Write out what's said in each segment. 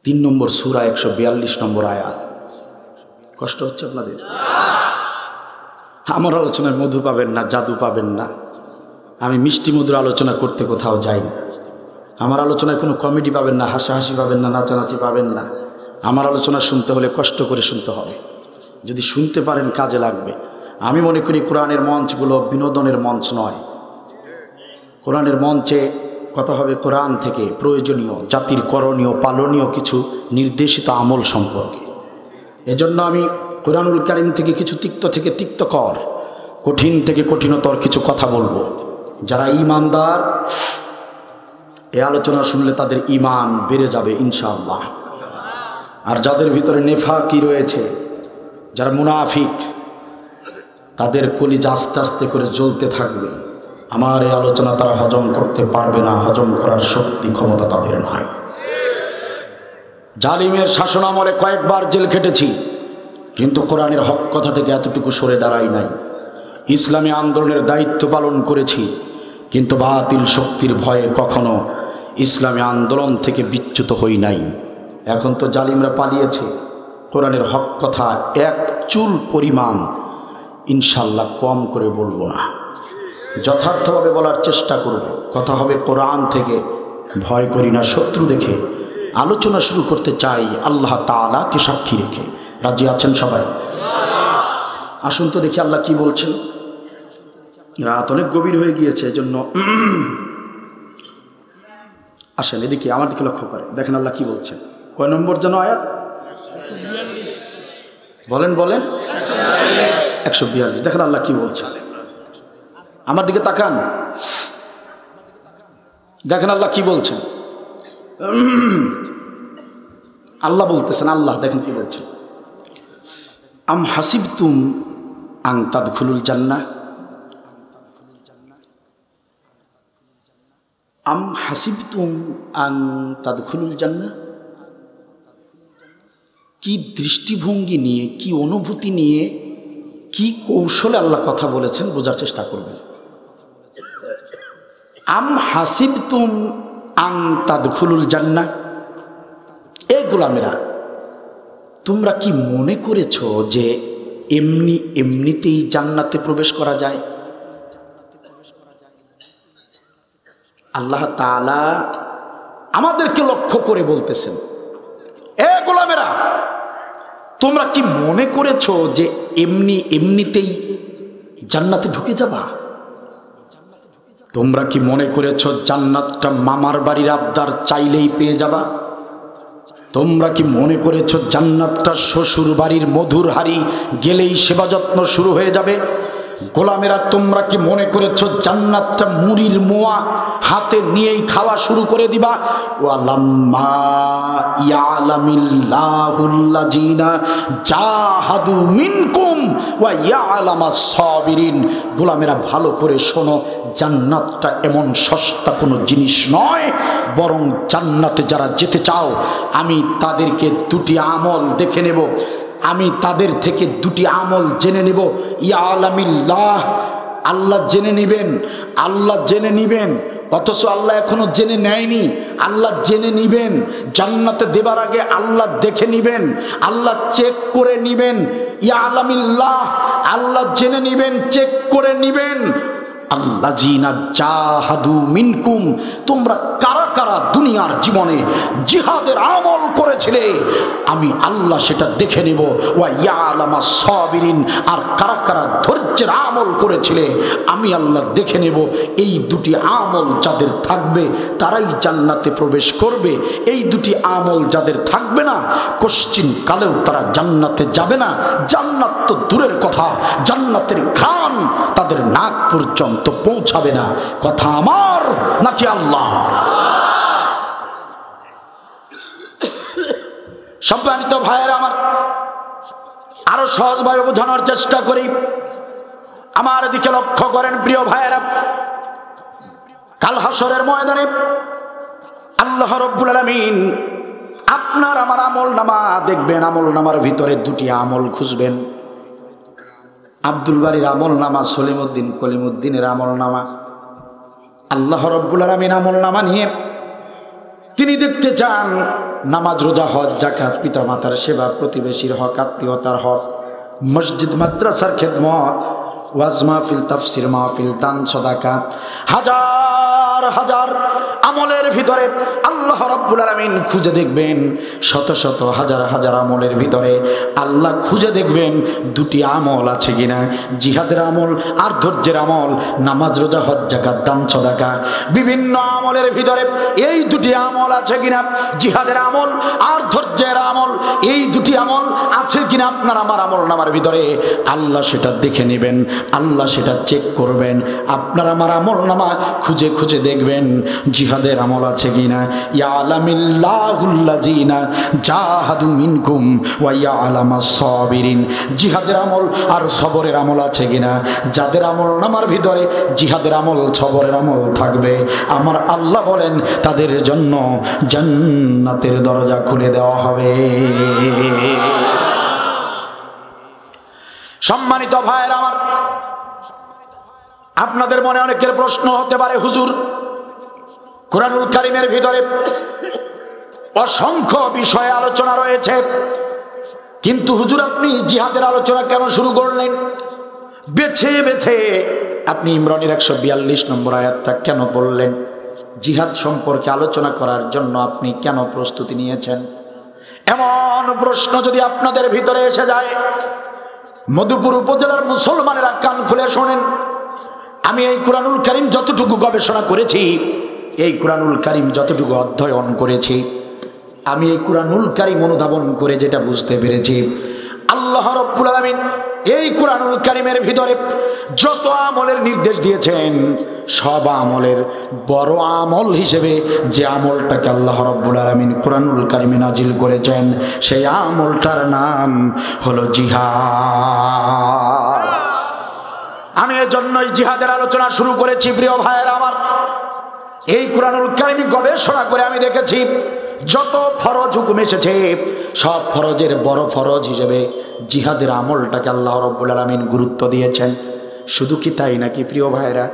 3 নম্বর সূরা 142 নম্বর আয়াত। কষ্ট হচ্ছে আপনাদের? আমার আলোচনায় মধু পাবেন না, জাদু পাবেন না। আমি মিষ্টি মধুর আলোচনা করতে কোথাও যাই না। আমার আলোচনায় কোনো কমেডি পাবেন না, হাসাহাসি পাবেন না, নাচানাচি পাবেন না। আমার আলোচনা শুনতে হলে কষ্ট করে শুনতে হবে। যদি শুনতে পারেন কাজে লাগবে। আমি মনে করি কোরআনের মঞ্চগুলো বিনোদনের মঞ্চ নয়। কোরআনের মঞ্চে কথা হবে কোরআন থেকে প্রয়োজনীয়, জাতির করণীয়, পালনীয় কিছু নির্দেশিত আমল সম্পর্কে। এজন্য আমি কোরআনুল কারীম থেকে কিছু তিক্ত থেকে তিক্তকর, কঠিন থেকে কঠিনতর কিছু কথা বলবো। যারা ঈমানদার এই আলোচনা শুনলে তাদের ঈমান বেড়ে যাবে ইনশাআল্লাহ। আর যাদের ভিতরে নেফাকি রয়েছে, যারা মুনাফিক, তাদের কলিজা আস্তে আস্তে করে জ্বলতে থাকবে। আমার এই আলোচনা তারা হজম করতে পারবে না, হজম করার শক্তি ক্ষমতা তাদের নয়। জালিমের শাসন আমলে কয়েকবার জেল খেটেছি, কিন্তু কোরআনের হক কথা থেকে এতটুকু সরে দাঁড়াই নাই। ইসলামী আন্দোলনের দায়িত্ব পালন করেছি, কিন্তু বাতিল শক্তির ভয়ে কখনো ইসলামী আন্দোলন থেকে বিচ্যুত হই নাই। এখন তো জালিমরা পালিয়েছে, কোরআনের হক কথা এক চুল পরিমাণ ইনশাল্লাহ কম করে বলবো না, যথার্থভাবে বলার চেষ্টা করব। কথা হবে কোরআন থেকে, ভয় করি না শত্রু দেখে। আলোচনা শুরু করতে চাই আল্লাহ তাআলাকে সাক্ষী রেখে। রাজি আছেন সবাই? আসুন তো দেখি আল্লাহ কি বলছেন। রাত অনেক গভীর হয়ে গিয়েছে, এজন্য আসেন এদিকে, আমার দিকে লক্ষ্য করে দেখেন আল্লাহ কি বলছেন। কয় নম্বর যেন আয়াত? বলেন বলেন। 142। দেখেন আল্লাহ কি বলছেন। আমার দিকে তাকান, দেখেন আল্লাহ কি বলছেন। আল্লাহ বলতেছেন, আল্লাহ দেখেন কি বলছেন। আম হাসিবতুম আন তাদখুলুল জান্নাহ, আম হাসিবতুম আন তাদখুলুল জান্নাহ। কি দৃষ্টিভঙ্গি নিয়ে, কি অনুভূতি নিয়ে, কি কৌশলে আল্লাহ কথা বলেছেন বোঝার চেষ্টা করবেন। আম হাসিবতুম আন তাদখুলুল জান্নাহ, এ গোলামেরা তোমরা কি মনে করেছো যে এমনিতেই জান্নাতে প্রবেশ করা যায়? আল্লাহ তাআলা আমাদেরকে লক্ষ্য করে বলতেছেন, এ গোলামেরা তোমরা কি মনে করেছো যে এমনিতেই জান্নাতে ঢুকে যাবা? তোমরা কি মনে করেছো জান্নাতটা মামার বাড়ির আবদার চাইলেই পেয়ে যাবা? তোমরা কি মনে করেছো জান্নাতটা শ্বশুর বাড়ির মধুর হাড়ি গেলেই সেবা যত্ন শুরু হয়ে যাবে? গোলামেরা তোমরা কি মনে করেছো জান্নাতটা মুড়ির মোয়া হাতে নিয়েই খাওয়া শুরু করে দিবা? ওয়ালাম্মা ইয়ালামিল্লাহুল্লাযিনা জাহাদু মিনকুম ওয়া ইয়ালামাস সাবিরিন। গোলামেরা ভালো করে শোনো, জান্নাতটা এমন সস্তা কোনো জিনিস নয়, বরং জান্নাতে যারা যেতে চাও আমি তাদেরকে দুটি আমল দেখে নেব, আমি তাদের থেকে দুটি আমল জেনে নেব। ইয়ালামিল্লাহ, আল্লাহ জেনে নেবেন, আল্লাহ জেনে নেবেন, অথচ আল্লাহ এখনো জেনে নেয়নি। আল্লাহ জেনে নিবেন, জান্নাতে দেবার আগে আল্লাহ দেখে নিবেন, আল্লাহ চেক করে নিবেন। ইয়ালামিল্লাহ, আল্লাহ জেনে নিবেন, চেক করে নিবেন। আল্লাযিনা জাহাদু মিনকুম, তোমরা কারা কারা দুনিয়ার জীবনে জিহাদের আমল করেছিলে আমি আল্লাহ সেটা দেখে নেব। ওয়া ইয়ালামাস সাবিরিন, আর কারা কারা ধৈর্যের আমল করেছিলে আমি আল্লাহ দেখে নেব। এই দুটি আমল যাদের থাকবে তারাই জান্নাতে প্রবেশ করবে। এই দুটি আমল যাদের থাকবে না কোশ্চিন কালেও তারা জান্নাতে যাবে না। জান্নাত তো দূরের কথা, জান্নাতের ঘ্রাণ তাদের নাক পর্যন্ত পৌঁছাবে না। কথা আমার নাকি আল্লাহ? সম্মানিত ভাইয়েরা আমার, আরো সহজভাবে বোঝানোর চেষ্টা করি। আমার দিকে লক্ষ্য করেন প্রিয় ভাইয়েরা, কাল হাসরের ময়দানে আল্লাহ রাব্বুল আলামিন আপনার আমার আমল নামা দেখবেন। আমল নামার ভিতরে দুটি আমল খুঁজবেন। আব্দুল বারীর আমল নামা, সলিমউদ্দিন কলিমউদ্দিনের আমল নামা। আল্লাহ রাব্বুল আলামিন আমল নামা নিয়ে তিনি দেখতে চান নামাজ রোজা হজ জাকাত পিতা মাতার সেবা প্রতিবেশীর হক আত্মীয়তার হক মসজিদ মাদ্রাসার খেদমত ওয়াজ মাহফিল তাফসির মাহফিল দান সাদাকা হাজার হাজার আমলের ভিতরে আল্লাহ রাব্বুল আলামিন খুঁজে দেখবেন শত শত হাজার হাজার আমলের ভিতরে আল্লাহ খুঁজে দেখবেন দুটি আমল আছে কিনা জিহাদের আমল আর ধৈর্যের আমল নামাজ রোজা হজ যাকাত দান সাদাকা বিভিন্ন আমলের ভিতরে এই দুটি আমল আছে কিনা জিহাদের আমল আর ধৈর্যের আমল এই দুটি আমল আছে কিনা আপনার আমার আমল নামার ভিতরে আল্লাহ সেটা দেখে নেবেন আল্লাহ সেটা চেক করবেন আপনার আমার আমল নামা খুঁজে খুঁজে দেখবেন জিহাদের আমল আছে কিনা ইয়ালামিল্লাহুল্লাযিনা জাহাদু মিনকুম ওয়া ইয়ালামাস সাবিরিন জিহাদের আমল আর সবরের আমল আছে কিনা যাদের আমল নামার ভিতরে জিহাদের আমল সবরের আমল থাকবে আমার আল্লাহ বলেন তাদের জন্য জান্নাতের দরজা খুলে দেওয়া হবে। সম্মানিত ভাইয়েরা আমার, আপনাদের মনে অনেকের প্রশ্ন হতে পারে হুজুর কুরআনুল কারীমের ভিতরে অসংখ্য বিষয়ে আলোচনা রয়েছে কিন্তু হুজুর আপনি জিহাদের আলোচনা কেন শুরু করলেন বেছে বেছে আপনি ইমরানের 142 নম্বর আয়াতটা কেন বললেন জিহাদ সম্পর্কে আলোচনা করার জন্য আপনি কেন প্রস্তুতি নিয়েছেন এমন প্রশ্ন যদি আপনাদের ভিতরে এসে যায় মধুপুর উপজেলার মুসলমানেরা কান খুলে শোনেন আমি এই কুরআনুল কারীম যতটুকু গবেষণা করেছি এই কুরআনুল কারীম যতটুকু অধ্যয়ন করেছি আমি এই কুরআনুল কারীম অনুধাবন করে যেটা বুঝতে পেরেছি আল্লাহ রাব্বুল আলামিন এই কুরআনুল কারীমের ভিতরে যত আমলের নির্দেশ দিয়েছেন সব আমলের বড় আমল হিসেবে যে আমলটাকে আল্লাহ রাব্বুল আলামিন কুরআনুল কারীমে নাজিল করেছেন সেই আমলটার নাম হলো জিহাদ। আমি এজন্যই জিহাদের আলোচনা শুরু করেছি প্রিয় ভাইয়েরা আমার। এই কুরআনুল কারীম গবেষণা করে আমি দেখেছি যত ফরজ হুকুম এসেছে সব ফরজের বড় ফরজ হিসেবে জিহাদের আমলটাকে আল্লাহ রাব্বুল আলামিন গুরুত্ব দিয়েছেন। শুধু কি তাই নাকি প্রিয় ভাইরা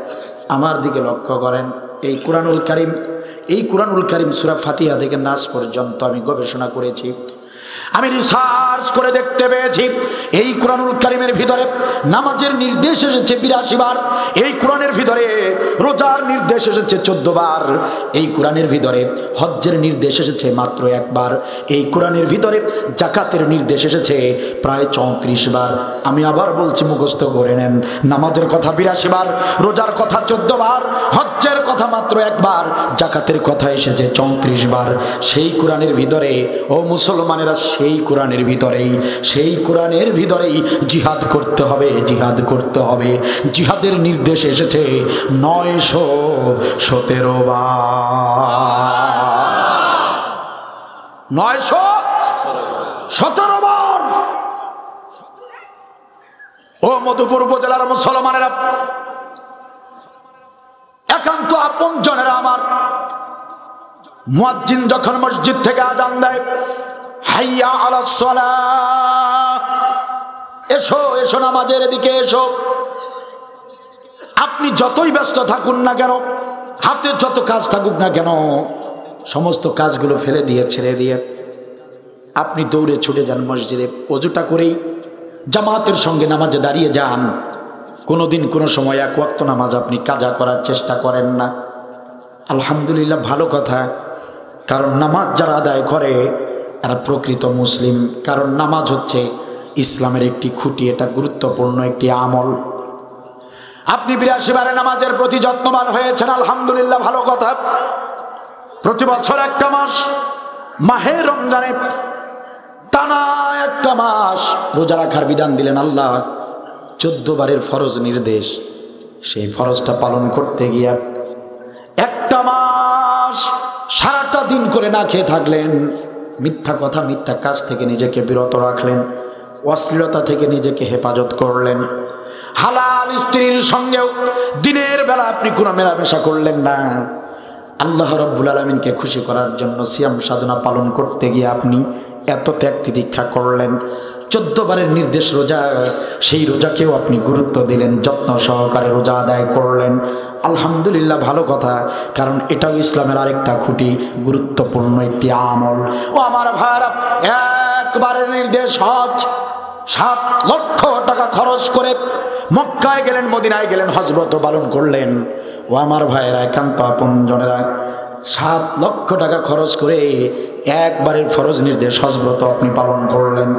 আমার দিকে লক্ষ্য করেন এই কুরআনুল কারীম সূরা ফাতিহা থেকে নাস পর্যন্ত আমি গবেষণা করেছি আমি রিসার্চ করে দেখতে পেয়েছি এই কুরআনুল কারীমের ভিতরে নামাজের নির্দেশ এসেছে 82 বার এই কোরআনের ভিতরে রোজার নির্দেশ এসেছে 14 বার এই কোরআনের ভিতরে হজ্জের নির্দেশ এসেছে মাত্র একবার এই কোরআনের ভিতরে যাকাতের নির্দেশ এসেছে প্রায় 34 বার আমি আবার বলছি মুখস্থ করে নেন নামাজের কথা 82 বার রোজার কথা 14 বার হজ্জের কথা মাত্র একবার যাকাতের কথা এসেছে 34 বার সেই কোরআনের ভিতরে ও মুসলমানেরা সেই কোরআনের ভিতরেই জিহাদ করতে হবে জিহাদের নির্দেশ এসেছে 917 বার 917 বার। ও মধুপুর উপজেলার মুসলমানেরা একান্ত আপন জনেরা আমার মুয়াজ্জিন যখন মসজিদ থেকে আযান দেয় হাইয়া আলাস সালাহ এসো এসো নামাজের দিকে এসো আপনি যতই ব্যস্ত থাকুন না কেন হাতে যত কাজ থাকুক না কেন সমস্ত কাজগুলো ফেলে দিয়ে ছেড়ে দিয়ে আপনি দৌড়ে ছুটে যান মসজিদে ওযুটা করেই জামাতের সঙ্গে নামাজে দাঁড়িয়ে যান কোনোদিন কোনো সময় এক ওয়াক্ত নামাজ আপনি কাজা করার চেষ্টা করেন না আলহামদুলিল্লাহ ভালো কথা কারণ নামাজ যারা আদায় করে এরা প্রকৃত মুসলিম কারণ নামাজ হচ্ছে ইসলামের একটি খুঁটি এটা গুরুত্বপূর্ণ একটি আমল আপনি 82 বারে নামাজের প্রতি যত্নবান হয়েছেন আলহামদুলিল্লাহ ভালো কথা প্রতি বছর একটা মাস মাহে রমজানে টানা একটা মাস রোজা রাখার বিধান দিলেন আল্লাহ 14 বারের ফরজ নির্দেশ সেই ফরজটা পালন করতে গিয়ে একটা মাস সারাটা দিন করে না খেয়ে থাকলেন মিথ্যা কথা মিথ্যা কাজ থেকে নিজেকে বিরত রাখলেন অশ্লীলতা থেকে নিজেকে হেফাজত করলেন হালাল স্ত্রীর সঙ্গেও দিনের বেলা আপনি কোনো মেলামেশা করলেন না আল্লাহ রাব্বুল আলামিনকে খুশি করার জন্য সিয়াম সাধনা পালন করতে গিয়ে আপনি এত ত্যাগ তিতিক্ষা করলেন 14 বারের নির্দেশ রোজা, সেই রোজাকেও আপনি গুরুত্ব দিলেন, যত্ন সহকারে রোজা আদায় করলেন। আলহামদুলিল্লাহ, ভালো কথা, কারণ এটাও ইসলামের আরেকটা খুঁটি, গুরুত্বপূর্ণ একটি আমল। ও আমার ভাইরা, একবারের নির্দেশ হজ, 7 লক্ষ টাকা খরচ করে মক্কায় গেলেন, মদিনায় গেলেন, হজ ব্রত পালন করলেন। ও আমার ভাইয়েরা, একান্ত আপনজনেরা, 7 লক্ষ টাকা খরচ করে একবারের ফরজ নির্দেশ হজ ব্রত আপনি পালন করলেন।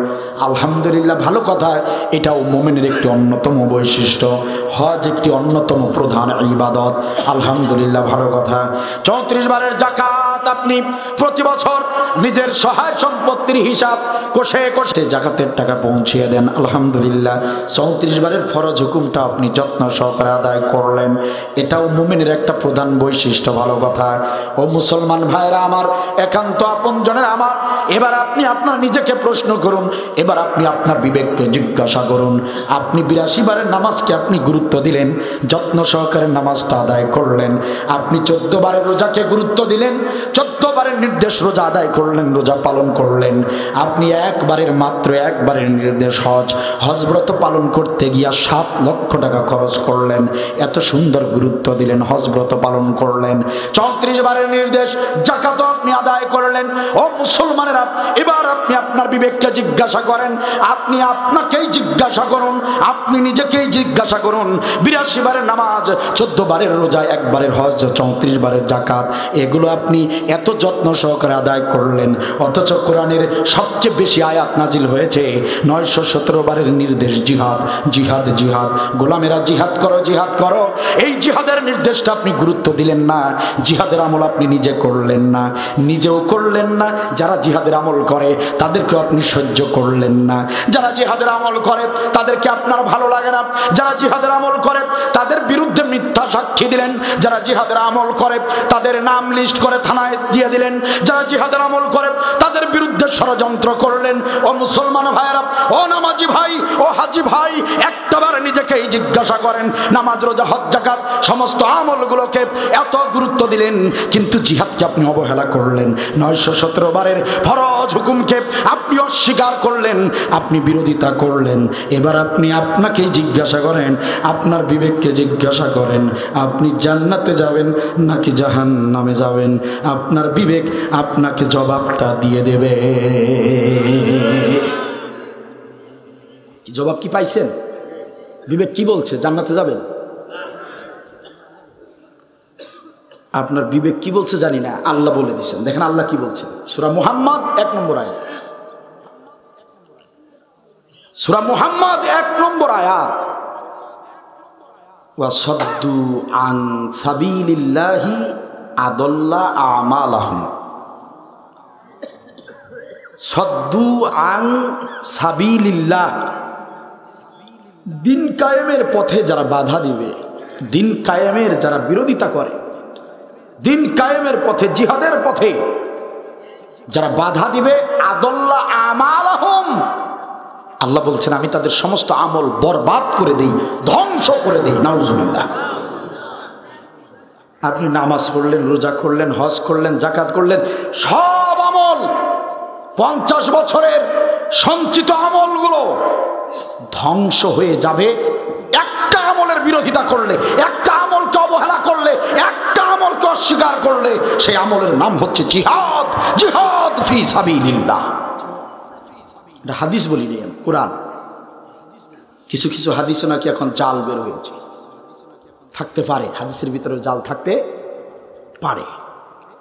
আলহামদুলিল্লাহ, ভালো কথা, এটাও মুমিনের একটি অন্যতম বৈশিষ্ট্য। হজ একটি অন্যতম প্রধান ইবাদত। আলহামদুলিল্লাহ, ভালো কথা। 34 বারের যাকাত আপনি প্রতি বছর নিজের সহায় সম্পত্তির হিসাব কষে কষে জাকাতের টাকা পৌঁছিয়ে দেন। আলহামদুলিল্লাহ, 34 বারের ফরজ হুকুমটা আপনি যত্ন সহকারে আদায় করলেন। এটাও মুমিনের একটা প্রধান বৈশিষ্ট্য। ভালো কথা। ও মুসলমান ভাইরা আমার, একান্ত আপনজনের আমার, এবার আপনি আপনার নিজেকে প্রশ্ন করুন, এবার আপনি আপনার বিবেককে জিজ্ঞাসা করুন। আপনি 82 বারের নামাজকে আপনি গুরুত্ব দিলেন, যত্ন সহকারে নামাজটা আদায় করলেন। আপনি 14 বারের রোজাকে গুরুত্ব দিলেন, 14 বারের নির্দেশ রোজা আদায় করলেন, রোজা পালন করলেন। আপনি মাত্র একবারের নির্দেশ হজ ব্রত পালন করতে গিয়া 7 লক্ষ টাকা খরচ করলেন, এত সুন্দর গুরুত্ব দিলেন, হজ ব্রত পালন করলেন। 34 বারের নির্দেশ যাকাত আপনি আদায় করলেন। ও মুসলমানেরা, এবার আপনি আপনার বিবেককে জিজ্ঞাসা করেন, আপনি আপনাকেই জিজ্ঞাসা করুন, আপনি নিজেকেই জিজ্ঞাসা করুন। 82 বারের নামাজ, 14 বারের রোজা, একবারের হজ, 34 বারের যাকাত, এগুলো আপনি এত যত্ন সহকারে আদায় করলেন, অথচ কোরআনের সবচেয়ে বেশি আয়াত নাজিল হয়েছে 917 বারের নির্দেশ জিহাদ, জিহাদ, জিহাদ। গোলামেরা, জিহাদ করো, জিহাদ করো। এই জিহাদের নির্দেশটা আপনি গুরুত্ব দিলেন না, জিহাদের আমল আপনি নিজে করলেন না, নিজেও করলেন না। যারা জিহাদের আমল করে তাদেরকেও আপনি সহ্য করলেন না। যারা জিহাদের আমল করে তাদেরকে আপনার ভালো লাগে না। যারা জিহাদের আমল করে তাদের বিরুদ্ধে মিথ্যা সাক্ষী দিলেন। যারা জিহাদের আমল করে তাদের নাম লিস্ট করে থানায় দিয়ে দিলেন। যারা জিহাদের আমল করে তাদের বিরুদ্ধে ষড়যন্ত্র করলেন। ও মুসলমান ভাইয়েরা, ও নামাজি ভাই, ও হাজি ভাই, একটাবার নিজেকেই জিজ্ঞাসা করেন, নামাজ, রোজা, হজ, যাকাত সমস্ত আমলগুলোকে এত গুরুত্ব দিলেন, কিন্তু জিহাদকে আপনি অবহেলা করলেন। 917 বারের ফরজ হুকুমকে আপনি অস্বীকার করলেন, আপনি বিরোধিতা করলেন। এবার আপনি আপনাকেই জিজ্ঞাসা করেন, আপনার বিবেককে জিজ্ঞাসা করেন, আপনি জান্নাতে যাবেন নাকি জাহান্নামে যাবেন? আপনার বিবেক আপনাকে জবাবটা দিয়ে দেবে। জবাব কি পাইছেন? বিবেক কি বলছে? জান্নাতে যাবেন? আপনার বিবেক কি বলছে জানি না, আল্লাহ বলে দিচ্ছেন। দেখেন আল্লাহ কি বলছেন, সূরা মুহাম্মদ 1 নম্বর আয়াত। সূরা মুহাম্মদ 1 নম্বর আয়াত, ওয়াসাদ্দু আন সাবিলিল্লাহি আদাল্লা আমালাহুম। সাদ্দু আন সাবিলিল্লাহ, দিন কায়েমের পথে যারা বাধা দিবে, দিন কায়েমের যারা বিরোধিতা করে, দিন কায়েমের পথে, জিহাদের পথে যারা বাধা দিবে, আদাল্লা আমালাহুম, আল্লাহ বলছেন আমি তাদের সমস্ত আমল বরবাদ করে দেই, ধ্বংস করে দেই। নাউজুবিল্লাহ। আপনি নামাজ পড়লেন, রোজা করলেন, হজ করলেন, যাকাত করলেন, সব আমল 50 বছরের সঞ্চিত আমলগুলো ধ্বংস হয়ে যাবে একটা আমলের বিরোধিতা করলে, একটা আমলকে অবহেলা করলে, একটা আমলকে অস্বীকার করলে। সেই আমলের নাম হচ্ছে জিহাদ, জিহাদ ফি সাবিলিল্লাহ। এটা হাদিস বলি নেই, কোরআন। কিছু কিছু হাদিসে নাকি এখন জাল বের হয়েছে, থাকতে পারে, হাদিসের ভিতরে জাল থাকতে পারে,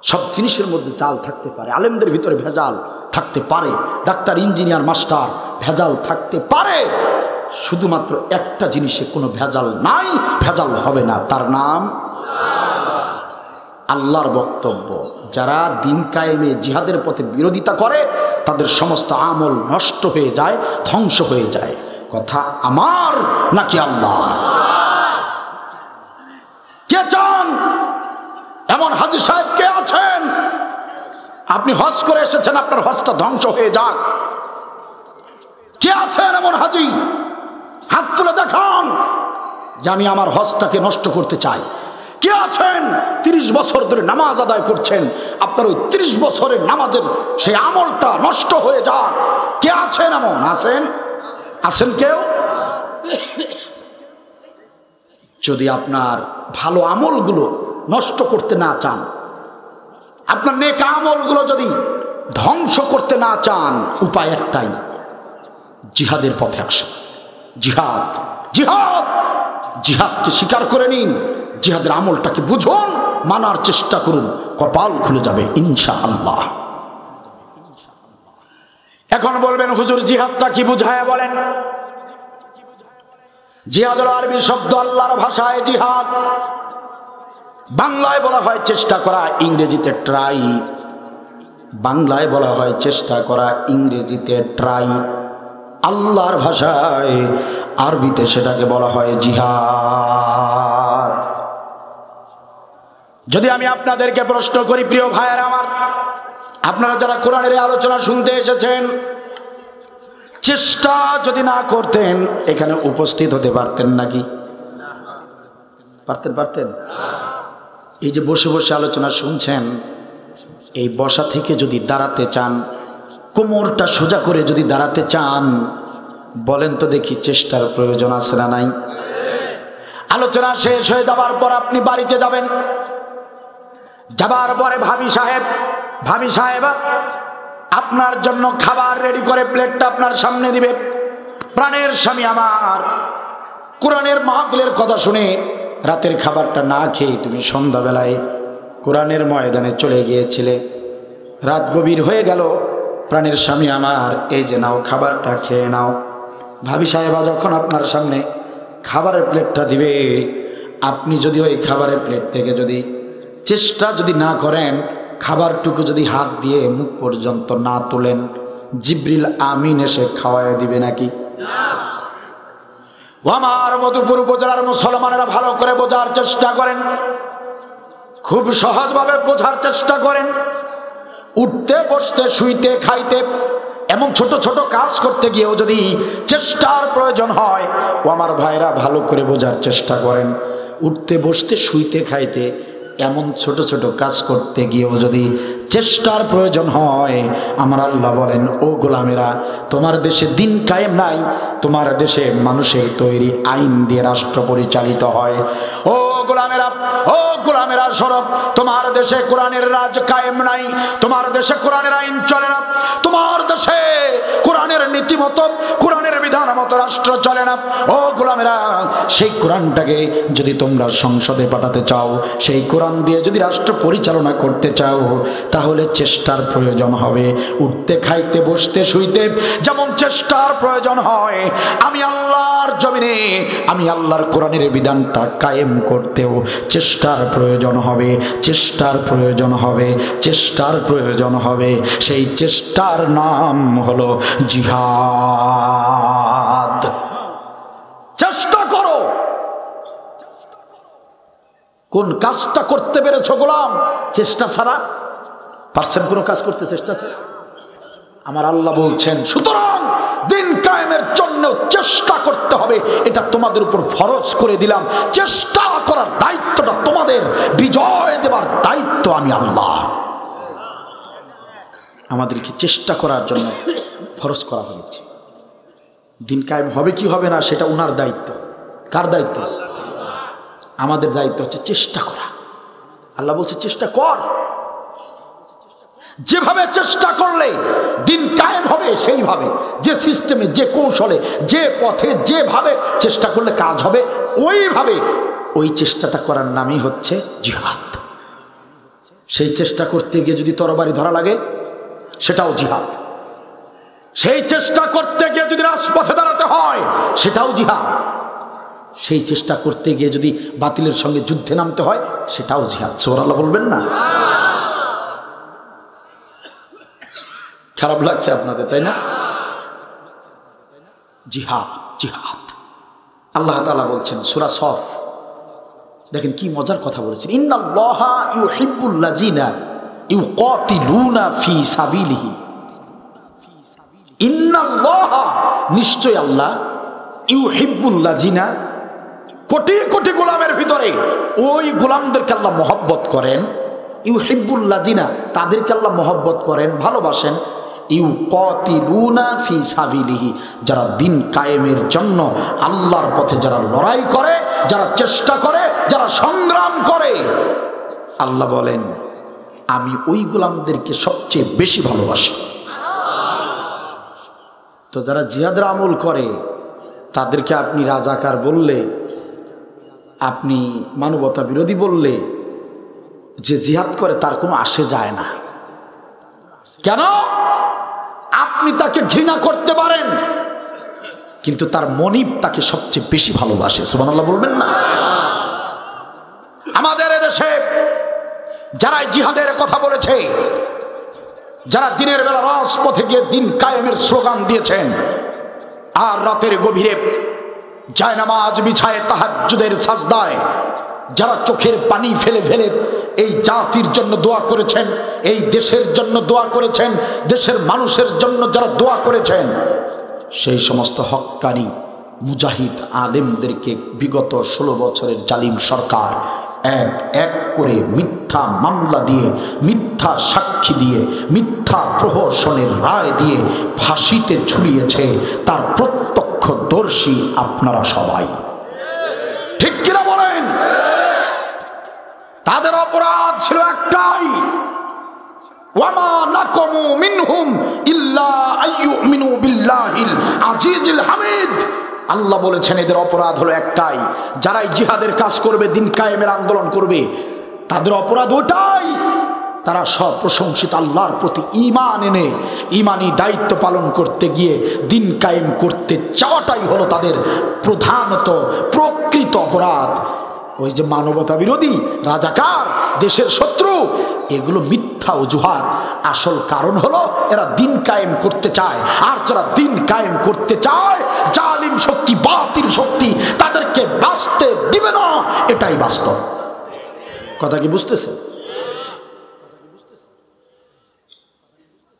সব জিনিসের মধ্যে জাল থাকতে পারে। আলেমদের ভিতরে ভেজাল থাকতে পারে, ডাক্তার, ইঞ্জিনিয়ার, মাস্টার, ভেজাল থাকতে পারে। শুধুমাত্র একটা জিনিসে কোনো ভেজাল নাই, ভেজাল হবে না, তার নাম আল্লাহর বক্তব্য। যারা দিন কায়েমে জিহাদের পথে বিরোধিতা করে তাদের সমস্ত আমল নষ্ট হয়ে যায়, ধ্বংস হয়ে যায়। কথা আমার নাকি আল্লাহ? কে চান এমন হাজী সাহেব কে আছেন? আপনি হজ করে এসেছেন, আপনার হজটা ধ্বংস হয়ে যাক। কে আছেন এমন হাজী? হাত তুলে দেখান যে আমি আমার হজটাকে নষ্ট করতে চাই। কে আছেন 30 বছর ধরে নামাজ আদায় করছেন, আপনার ওই 30 বছরের নামাজের সেই আমলটা নষ্ট হয়ে যাক? কে আছেন এমন? আছেন কেউ? যদি আপনার ভালো আমলগুলো নষ্ট করতে না চান, আপনার নেক আমলগুলো যদি ধ্বংস করতে না চান, উপায় একটাই, জিহাদের পথে আসুন। জিহাদ জিহাদ জিহাদকে স্বীকার করে নিন, জিহাদের আমলটাকে বুঝুন, মানার চেষ্টা করুন, কপাল খুলে যাবে ইনশাআল্লাহ। এখন বলবেন হুজুর জিহাদটা কি বুঝায় বলেন? জিহাদ হলো আরবি শব্দ, আল্লাহর ভাষায় জিহাদ। বাংলায় বলা হয় চেষ্টা করা, ইংরেজিতে ট্রাই। বাংলায় বলা হয় চেষ্টা করা, ইংরেজিতে ট্রাই। আল্লাহর ভাষায় আরবিতে সেটাকে বলা হয় জিহাদ। যদি আমি আপনাদেরকে প্রশ্ন করি, প্রিয় ভাইয়েরা আমার, আপনারা যারা কোরআনের আলোচনা শুনতে এসেছেন, চেষ্টা যদি না করতেন এখানে উপস্থিত হতে পারতেন নাকি? পারতেন? এই যে বসে বসে আলোচনা শুনছেন, এই বসা থেকে যদি দাঁড়াতে চান, কোমরটা সোজা করে যদি দাঁড়াতে চান, বলেন তো দেখি চেষ্টার প্রয়োজন আছে না নাই? আলোচনা শেষ হয়ে যাবার পর আপনি বাড়িতে যাবেন, যাবার পরে ভাবি সাহেব আপনার জন্য খাবার রেডি করে প্লেটটা আপনার সামনে দিবে। প্রাণের স্বামী আমার, কোরআনের মাহফিলের কথা শুনে রাতের খাবারটা না খেয়ে তুমি সন্ধ্যাবেলায় কোরআনের ময়দানে চলে গিয়েছিলে, রাত গভীর হয়ে গেল। প্রাণের স্বামী আমার, এই যে নাও খাবারটা খেয়ে নাও। ভাবি সাহেবা যখন আপনার সামনে খাবারের প্লেটটা দিবে, আপনি যদি ওই খাবারের প্লেট থেকে যদি চেষ্টা যদি না করেন, খাবারটুকু যদি হাত দিয়ে মুখ পর্যন্ত না তোলেন, জিবরিল আমিন এসে খাওয়ায় দিবে নাকি? ও আমার মধুপুর উপজেলার মুসলমানেরা, ভালো করে বোঝার চেষ্টা করেন, খুব সহজভাবে বোঝার চেষ্টা করেন। উঠতে বসতে শুইতে খাইতে এমন ছোট ছোট কাজ করতে গিয়েও যদি চেষ্টার প্রয়োজন হয়, ও আমার ভাইরা ভালো করে বোঝার চেষ্টা করেন। উঠতে বসতে শুইতে খাইতে এমন ছোট ছোট কাজ করতে গিয়েও যদি চেষ্টার প্রয়োজন হয়, আমার আল্লাহ বলেন, ও গোলামেরা, তোমার দেশে দিন কায়েম নাই, তোমার দেশে মানুষের তৈরি আইন দিয়ে রাষ্ট্র পরিচালিত হয়। ও গোলামেরা সরব, তোমার দেশে কোরআনের রাজ কায়েম নাই, তোমার দেশে কোরআনের আইন চলে না, তোমার দেশে কোরআনের নীতি মতো, কোরআনের বিধান মতো রাষ্ট্র চলে না। ও গোলামেরা, সেই কোরআনটাকে যদি তোমরা সংসদে পাঠাতে চাও, সেই কোরআন দিয়ে যদি রাষ্ট্র পরিচালনা করতে চাও, তাহলে চেষ্টার প্রয়োজন হবে। উঠতে খাইতে বসতে শুইতে যেমন চেষ্টার প্রয়োজন হয়, আমি আল্লাহর জমিনে আমি আল্লাহর কোরআনের বিধানটা কায়েম করতেও চেষ্টার প্রয়োজন হবে, চেষ্টার প্রয়োজন হবে, চেষ্টার প্রয়োজন হবে। সেই চেষ্টার নাম হলো জিহাদ। চেষ্টা করো। কোন কাজটা করতে পেরেছ গোলাম? চেষ্টা ছাড়া পারছেন কোনো কাজ করতে? চেষ্টা ছাড়া আমার আল্লাহ বলছেন, সুতরাং দিন কায়েমের জন্য চেষ্টা করতে হবে, এটা তোমাদের উপর ফরজ করে দিলাম। চেষ্টা করার দায়িত্বটা তোমাদের, বিজয় দেবার দায়িত্ব আমি আল্লাহ। আমাদেরকে চেষ্টা করার জন্য ফরজ করা হয়েছে। দিন কায়েম হবে কি হবে না সেটা ওনার দায়িত্ব। কার দায়িত্ব? আমাদের দায়িত্ব হচ্ছে চেষ্টা করা। আল্লাহ বলছে চেষ্টা কর। যেভাবে চেষ্টা করলে দিন কায়েম হবে, সেইভাবে, যে সিস্টেমে, যে কৌশলে, যে পথে, যেভাবে চেষ্টা করলে কাজ হবে, ওইভাবে ওই চেষ্টাটা করার নামই হচ্ছে জিহাদ। সেই চেষ্টা করতে গিয়ে যদি তরবারি ধরা লাগে, সেটাও জিহাদ। সেই চেষ্টা করতে গিয়ে যদি রাজপথে দাঁড়াতে হয়, সেটাও জিহাদ। সেই চেষ্টা করতে গিয়ে যদি বাতিলের সঙ্গে যুদ্ধে নামতে হয়, সেটাও জিহাদ। সুবহানাল্লাহ বলবেন না? খারাপ লাগছে আপনাদের, তাই না? জিহাদ, জিহাদ। আল্লাহ তাআলা বলছেন সূরা সফ, দেখেন কি মজার কথা বলেছেন, ইন্নাল্লাহা ইউহিব্বুল লাযিনা ইউকাতিলুনা ফি সাবিলিহি। ইন্নাল্লাহা, নিশ্চয় আল্লাহ, ইউহিব্বুল লাযিনা, কোটি কোটি গোলামের ভিতরে ওই গোলামদেরকে আল্লাহ মহব্বত করেন, ইউহিব্বুল্লাযিনা, তাদেরকে আল্লাহ মহব্বত করেন, ভালোবাসেন, ইউকাতিলুনা ফি সাবিলিহি, যারা দিন কায়েমের জন্য আল্লাহর পথে যারা লড়াই করে, যারা চেষ্টা করে, যারা সংগ্রাম করে, আল্লাহ বলেন আমি ওই গোলামদেরকে সবচেয়ে বেশি ভালোবাসি। তো যারা জিহাদের আমল করে তাদেরকে আপনি রাজাকার বললে, আপনি মানবতা বিরোধী বললে, যে জিহাদ করে তার কোনো আসে যায় না। কেন? আপনি তাকে ঘৃণা করতে পারেন, কিন্তু তার মনিব তাকে সবচেয়ে বেশি ভালোবাসে। সুবহানাল্লাহ বলবেন না? আমাদের এদেশে যারা জিহাদের কথা বলেছে, যারা দিনের বেলা রাজপথে গিয়ে দিন কায়েমের স্লোগান দিয়েছেন, আর রাতের গভীরে জায়নামাজ বিছায় তাহাজ্জুদের সাজদায় যারা চোখের পানি ফেলে ফেলে এই জাতির জন্য দোয়া করেছেন, এই দেশের জন্য দোয়া করেছেন, দেশের মানুষের জন্য যারা দোয়া করেছেন, সেই সমস্ত হক্কানি মুজাহিদ আলেমদেরকে বিগত 16 বছরের জালিম সরকার এক এক করে মিথ্যা মামলা দিয়ে, মিথ্যা সাক্ষী দিয়ে, মিথ্যা প্রহসনের রায় দিয়ে ফাঁসিতে ঝুলিয়েছে। তার প্রত্যক্ষদর্শী আপনারা সবাই, ঠিক কিনা বলেন? তাদের অপরাধ ছিল একটাই, ওয়ামা নাকমু মিনহুম ইল্লা আইয়ুমিনু বিল্লাহিল আজিজিল হামিদ। আল্লাহ বলেছেন এদের অপরাধ হলো একটাই, যারাই জিহাদের কাজ করবে, দিন কায়েমের আন্দোলন করবে, তাদের অপরাধ ওটাই, তারা সব প্রশংসিত আল্লাহর প্রতি ঈমান এনে ঈমানি দায়িত্ব পালন করতে গিয়ে দিন কায়েম করতে চাওয়াটাই হলো তাদের প্রধানত প্রকৃত অপরাধ। ওই যে মানবতা বিরোধী, রাজাকার, দেশের শত্রু, এগুলো মিথ্যা অজুহাত। আসল কারণ হলো এরা দিন কায়েম করতে চায়, আর যারা দিন কায়েম করতে চায়, জালিম শক্তি, বাতিল শক্তি তাদেরকে বাঁচতে দিবে না, এটাই বাস্তব। কথা কি বুঝতেছে?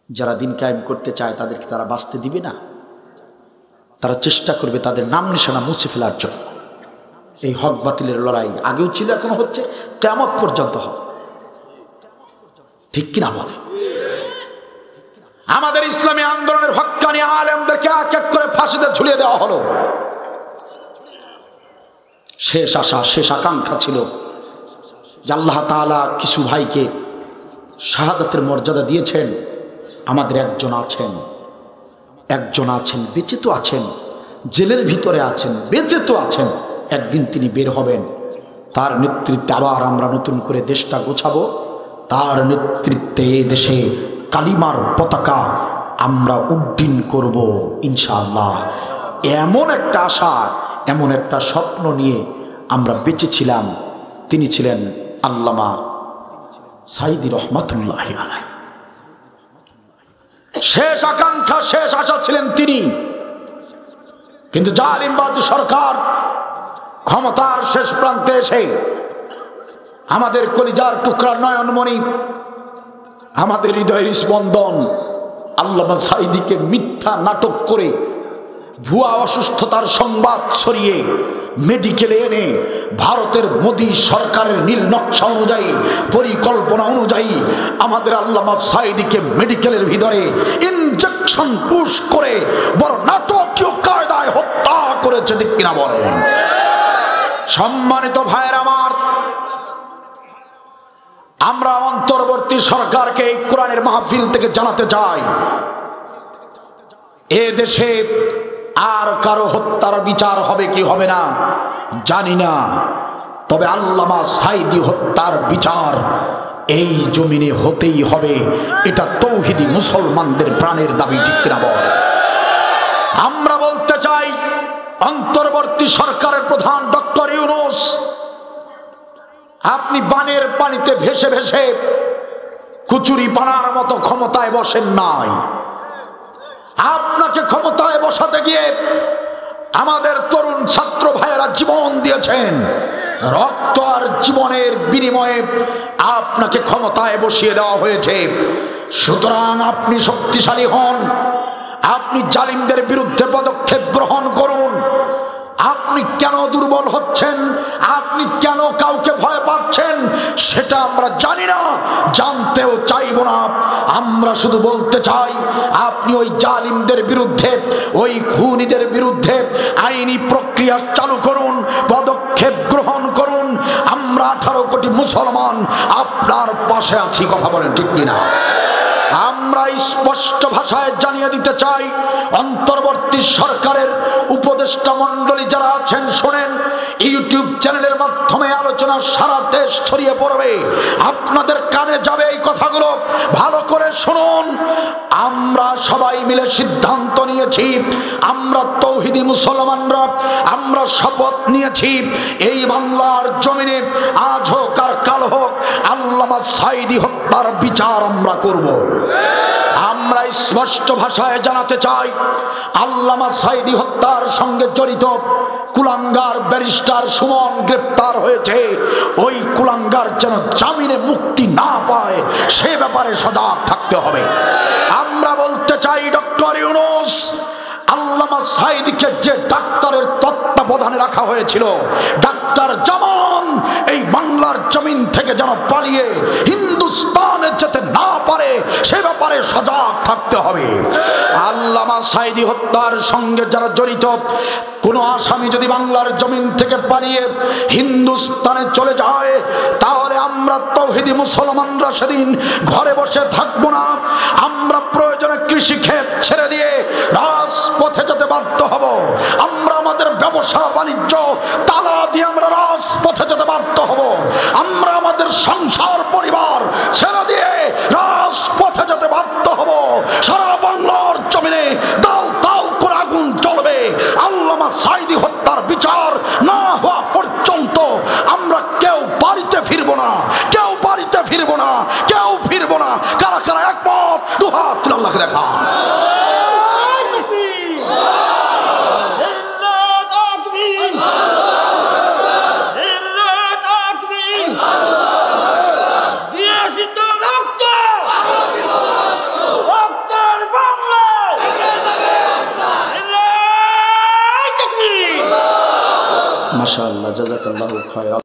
যারা দিন কায়েম করতে চায় তাদেরকে তারা বাঁচতে দিবে না, তারা চেষ্টা করবে তাদের নাম নিশানা মুছে ফেলার জন্য। এই হক বাতিলের লড়াই আগেও ছিল, এখনো হচ্ছে, কিয়ামত পর্যন্ত হবে। ঠিক কিনা বলে? আমাদের ইসলামী আন্দোলনের হক্কানি আলেমদেরকে এক এক করে ফাঁসিতে ঝুলিয়ে দেওয়া হলো। শেষ আশা, শেষ আকাঙ্ক্ষা ছিল যে আল্লাহ তাআলা কিছু ভাইকে শাহাদাতের মর্যাদা দিয়েছেন। আমাদের একজন আছেন, বেঁচে তো আছেন, জেলের ভিতরে আছেন, বেঁচে তো আছেন, একদিন তিনি বের হবেন। তার নেতৃত্বে আবার আমরা নতুন করে দেশটা গোছাবো, তার নেতৃত্বে দেশে কালিমার পতাকা আমরা উড্ডীন করব ইনশাআল্লাহ। এমন একটা আশা, এমন একটা স্বপ্ন নিয়ে আমরা বেঁচে ছিলাম। তিনি ছিলেন আল্লামা সাঈদী রহমাতুল্লাহি আলাইহি। শেষ আকাঙ্ক্ষা, শেষ আশা ছিলেন তিনি, কিন্তু জালিমবাদী সরকার ক্ষমতার শেষ প্রান্তে এসে আমাদের কলিজার টুকরা নয়নমণি, আমাদের হৃদয়ের স্পন্দন আল্লামা সাঈদীকে মিথ্যা নাটক করে, ভুয়া অসুস্থতার সংবাদ ছড়িয়ে মেডিকেলে এনে ভারতের মোদী সরকারের নীল নকশা অনুযায়ী, পরিকল্পনা অনুযায়ী আমাদের আল্লামা সাঈদীকে মেডিকেলের ভিতরে ইনজেকশন পুশ করে বড় নাটকীয় কায়দায় হত্যা করেছে। ঠিক কিনা বলেন? সম্মানিত ভাইয়ের আমার, আমরা অন্তর্বর্তী সরকারকে এই কোরআনের মাহফিল থেকে জানাতে চাই, এ দেশে আর কারো হত্যার বিচার হবে কি হবে না জানি না, তবে আল্লামা সাঈদী হত্যার বিচার এই জমিনে হতেই হবে। এটা তৌহিদি মুসলমানদের প্রাণের দাবি। ঠিক কিনা বল? আমরা বলতে চাই, অন্তর্বর্তী সরকারের প্রধান ডক্টর ইউনূস, আপনি বানের পানিতে ভেসে ভেসে কুচুরি পানার মতো ক্ষমতায় বসেন নাই। আপনাকে ক্ষমতায় বসাতে গিয়ে আমাদের তরুণ ছাত্র ভাইয়েরা জীবন দিয়েছেন, রক্ত আর জীবনের বিনিময়ে আপনাকে ক্ষমতায় বসিয়ে দেওয়া হয়েছে। সুতরাং আপনি শক্তিশালী হন, আপনি জালিমদের বিরুদ্ধে পদক্ষেপ গ্রহণ করুন। আপনি কেন দুর্বল হচ্ছেন, আপনি কেন কাউকে ভয় পাচ্ছেন সেটা আমরা জানি না, জানতেও চাইব না। আমরা শুধু বলতে চাই আপনি ওই জালিমদের বিরুদ্ধে, ওই খুনিদের বিরুদ্ধে আইনি প্রক্রিয়া চালু করুন, পদক্ষেপ গ্রহণ করুন। আমরা 18 কোটি মুসলমান আপনার পাশে আছি, কথা বলেন ঠিক কিনা? আমরা স্পষ্ট ভাষায় জানিয়ে দিতে চাই, অন্তর্বর্তী সরকারের উপদেষ্টা মণ্ডলী যারা আছেন শোনেন, ইউটিউব চ্যানেলের মাধ্যমে আলোচনা সারা দেশ ছড়িয়ে পড়বে, আপনাদের কানে যাবে এই কথাগুলো, ভালো করে শুনুন। আমরা সবাই মিলে সিদ্ধান্ত নিয়েছি, আমরা তৌহিদি মুসলমানরা আমরা শপথ নিয়েছি, এই বাংলার জমিনে আজ হোক আর কাল হোক আল্লামা সাঈদী হত্যার বিচার আমরা করব। আমরা স্পষ্ট ভাষায় জানাতে চাই, আল্লামা সাঈদী হত্যার সঙ্গে জড়িত কুলাঙ্গার ব্যারিস্টার সুমন গ্রেপ্তার হয়েছে, ওই কুলাঙ্গার যেন জামিনে মুক্তি না পায় সে ব্যাপারে সজাগ থাকতে হবে। আমরা বলতে চাই, ডক্টর ইউনূস আল্লামা সাঈদীকে যে ডাক্তারের তত্ত্বাবধানে রাখা হয়েছিল, ডাক্তার জামান এই বাংলার জমিন থেকে যেন পালিয়ে হিন্দুস্তানে যেতে না পারে সে ব্যাপারে সজাগ থাকতে হবে। আল্লামা সাঈদী হত্যার সঙ্গে যারা জড়িত কোন আসামি যদি বাংলার জমিন থেকে পালিয়ে হিন্দুস্তানে চলে যায়, তাহলে আমরা তৌহিদি মুসলমানরা সেদিন ঘরে বসে থাকবো না। আমরা প্রয়োজনে কৃষি ক্ষেত ছেড়ে দিয়ে রাজপথে যেতে বাধ্য হব। আমরা আমাদের ব্যবসা বাণিজ্য তালা দিয়ে আমরা রাজপথে যেতে বাধ্য হব। আমরা আমাদের সংসার পরিবার ছেড়ে দিয়ে রাজপথে যেতে বাধ্য হব। সারা বাংলার জমিনে দাও দাও করে আগুন জ্বলবে। আল্লামা সাঈদী হত্যার বিচার না হওয়া পর্যন্ত আমরা কেউ বাড়িতে ফিরবো না, কেউ বাড়িতে ফিরবো না, কেউ ফিরবো না। কারা কারা একমত দুহাত তুলে আল্লাহকে দেখা। মাশাআল্লাহ, জাযাকাল্লাহু খায়রা।